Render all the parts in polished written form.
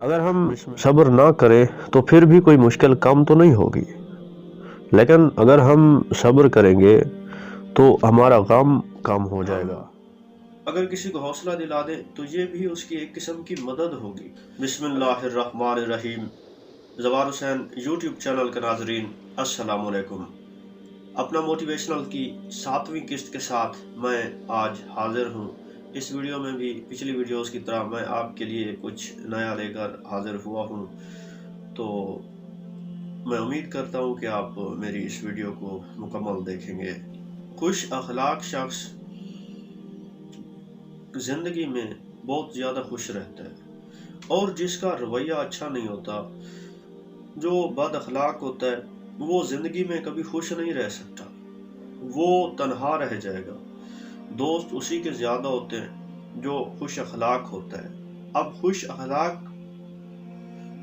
अगर हम सब्र ना करें तो फिर भी कोई मुश्किल कम तो नहीं होगी, लेकिन अगर हम सब्र करेंगे तो हमारा गम कम हो जाएगा। अगर किसी को हौसला दिला दें तो ये भी उसकी एक किस्म की मदद होगी। बिस्मिल्लाहिर्रहमानिर्रहीम। जवार हुसैन यूट्यूब चैनल के नाजरीन, अस्सलाम वालेकुम। अपना मोटिवेशनल की 7वीं किस्त के साथ मैं आज हाजिर हूँ। इस वीडियो में भी पिछली वीडियोस की तरह मैं आपके लिए कुछ नया लेकर हाजिर हुआ हूँ। तो मैं उम्मीद करता हूँ कि आप मेरी इस वीडियो को मुकम्मल देखेंगे। खुश अखलाक शख्स जिंदगी में बहुत ज़्यादा खुश रहता है, और जिसका रवैया अच्छा नहीं होता, जो बद अखलाक होता है, वो ज़िंदगी में कभी खुश नहीं रह सकता। वो तन्हा रह जाएगा। दोस्त उसी के ज़्यादा होते हैं जो खुश अखलाक होता है। अब खुश अखलाक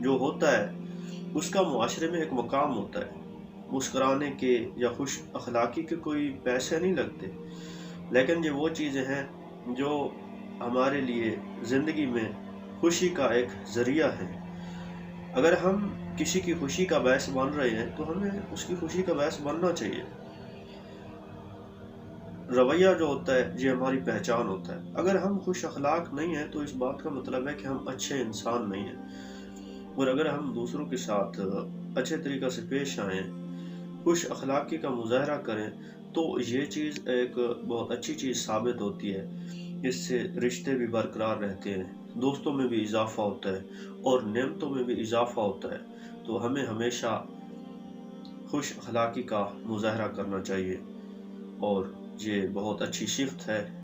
जो होता है उसका मुआशरे में एक मकाम होता है। मुस्कुराने के या खुश अखलाकी के कोई पैसे नहीं लगते, लेकिन ये वो चीज़ें हैं जो हमारे लिए ज़िंदगी में खुशी का एक ज़रिया है। अगर हम किसी की खुशी का बायस बन रहे हैं तो हमें उसकी खुशी का बायस बनना चाहिए। रवैया जो होता है ये हमारी पहचान होता है। अगर हम खुश अखलाक नहीं हैं तो इस बात का मतलब है कि हम अच्छे इंसान नहीं हैं। और अगर हम दूसरों के साथ अच्छे तरीक़े से पेश आएँ, खुश अखलाकी का मुज़ाहरा करें, तो ये चीज़ एक बहुत अच्छी चीज़ साबित होती है। इससे रिश्ते भी बरकरार रहते हैं, दोस्तों में भी इजाफ़ा होता है और नेमतों में भी इजाफ़ा होता है। तो हमें हमेशा खुश अखलाकी का मुज़ाहरा करना चाहिए, और ये बहुत अच्छी सिफ़त है।